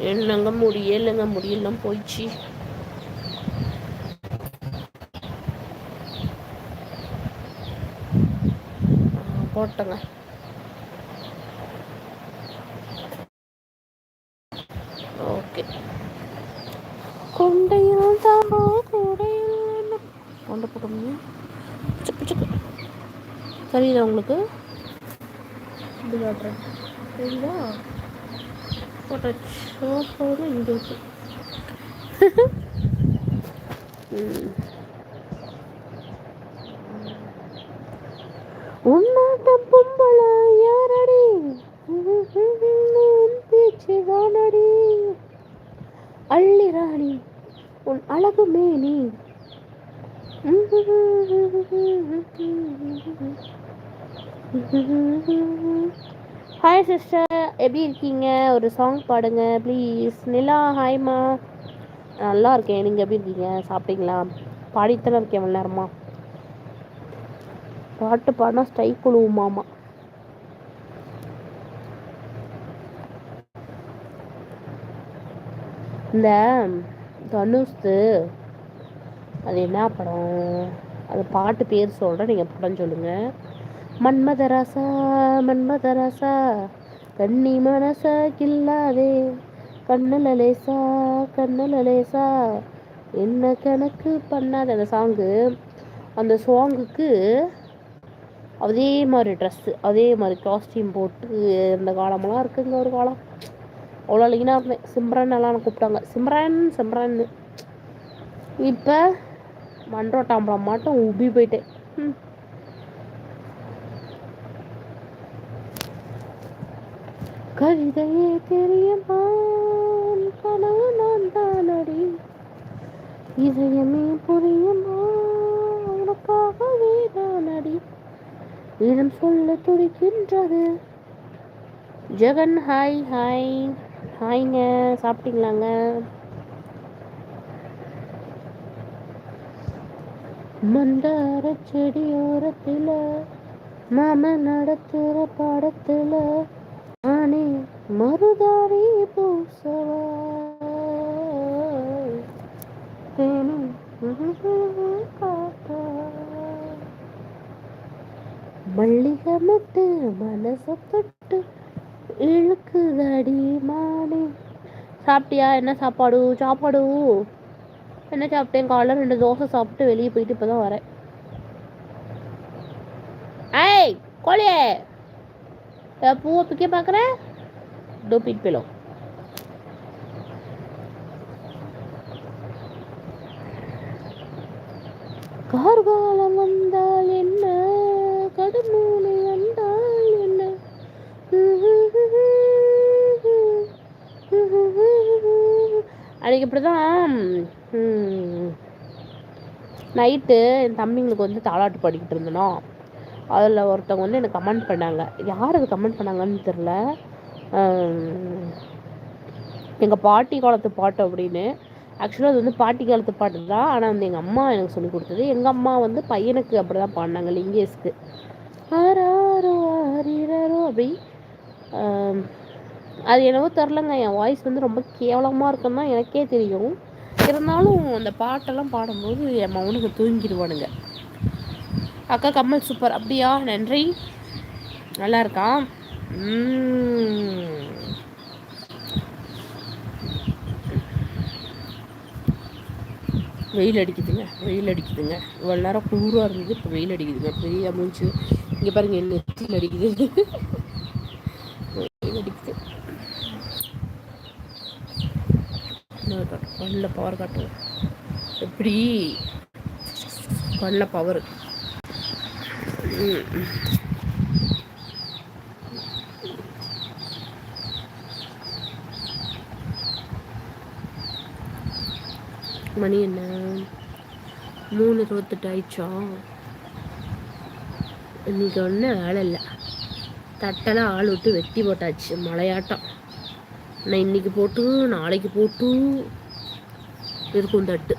என்னங்க முடியலைங்க, முடியெல்லாம் போயிடுச்சு. போட்டங்க. ஓகே. கொண்டையில் தாம்போ கூடையில் கொண்ட போட்டோம்னா சரிதா உங்களுக்கு? இப்படி காட்டுறேன் சரிங்களா? போட்டாச்சு. போதும் இங்கே இருக்கு. உன்னாட்டம் பொம்பள யாரடி பேச்சு தானடி அள்ளி ராணி உன் அழகு மேனி. ஹாய் சிஸ்டர், எப்படி இருக்கீங்க? ஒரு சாங் பாடுங்க ப்ளீஸ். நிலா ஹாய்மா. நல்லா இருக்கேன், நீங்கள் எப்படி இருக்கீங்க? சாப்பிட்டீங்களா? பாடித்தன இருக்கேன் இவ்வளோ நேரமா. பாட்டு பாடினா ஸ்ட்ரைக் குழுவுமாமா. இந்த தனுஷ்து அது என்ன படம்? அது பாட்டு பேர் சொல்கிறேன், நீங்கள் படம் சொல்லுங்கள். மன்மதராசா மன்மதராசா கண்ணி மனசா கில்லாதே கண்ணுல லேசா கண்ணுல லேசா என்ன கணக்கு பண்ணாத. அந்த சாங்கு, அந்த சாங்குக்கு அதே மாதிரி ட்ரெஸ்ஸு, அதே மாதிரி காஸ்டியூம் போட்டு இந்த காலமெல்லாம் இருக்குங்க. ஒரு காலம் அவ்வளோ லீனாக இருந்தேன். சிம்ரன் எல்லாம் கூப்பிட்டாங்க, சிம்ரன் சிம்ரன். இப்போ மண்ரோட்டாம்பரம் மட்டும் உப்பி போயிட்டேன். கவிதையே தெரியுமா கனவு நான் தானடி இதயமே புரியுமா உனக்காகவே தானடி இதம் சொல்ல துடிக்கின்றது. ஜெகன் ஹாய் ஹாய் ஹாய்ங்க, சாப்பிட்டீங்களாங்க? மந்தார செடியோரத்தில் மாம நடத்துகிற பாடத்தில் நானே மருதாணி பூசவா தேனி காத்தா மல்லிகை முட்டு மனசை தொட்டு இழுக்குதடி மானே. சாப்பிட்டியா? என்ன சாப்பாடு? சாப்பாடு என்ன சாப்பிட்டேன்? காலைல 2 தோசை சாப்பிட்டு வெளியே போயிட்டு இப்போ தான் வரேன். ஏய் கோழியே, பூவை பிக்க பார்க்குறேன். டூபிட் பிலோ. கார்காலம் வந்தால் என்ன, கடுமூனை வந்தால் என்ன. அன்றைக்கி இப்படி தான் நைட்டு என் தம்பிங்களுக்கு வந்து தாலாட்டு பாடிக்கிட்டு இருந்தனோ, அதில் ஒருத்தவங்க வந்து எனக்கு கமெண்ட் பண்ணாங்க. யார் அது கமெண்ட் பண்ணாங்கன்னு தெரில. எங்கள் பாட்டி காலத்து பாட்டு அப்படின்னு. ஆக்சுவலாக அது வந்து பாட்டி காலத்து பாட்டு தான், ஆனால் வந்து எங்கள் அம்மா எனக்கு சொல்லி கொடுத்தது. எங்கள் அம்மா வந்து பையனுக்கு அப்படி தான் பாடினாங்க, லிங்கேஷ்க்கு. ஆராரோ ஆரிரோ அப்படி. அது என்னவோ தெரிலங்க, என் வாய்ஸ் வந்து ரொம்ப கேவலமாக இருக்குன்னு தான் எனக்கே தெரியும். இருந்தாலும் அந்த பாட்டெல்லாம் பாடும்போது என் மகனுக்கு தூங்கிடுவானுங்க. அக்கா கம்மல் சூப்பர். அப்படியா, நன்றி. நல்லா இருக்கான். வெயில் அடிக்குதுங்க, வெயில் அடிக்குதுங்க. இவ்வளோ நேரம் குளிராக இருந்தது, இப்போ வெயில் அடிக்குதுங்க. பெரிய மூச்சு இங்கே பாருங்க, என்ன நெத்தியில் அடிக்குது. வெயில் அடிக்குது. கண்ணில் பவர் காட்டுவோம். எப்படி கண்ணில் பவர். மணி என்ன? 3:28 ஆயிடுச்சா? இன்னைக்கு ஒன்றும் வேலை இல்லை. தட்டெல்லாம் ஆள் விட்டு வெட்டி போட்டாச்சு, மழையாட்டம். நான் இன்னைக்கு போட்டு நாளைக்கு போட்டு இருக்கும் தட்டு.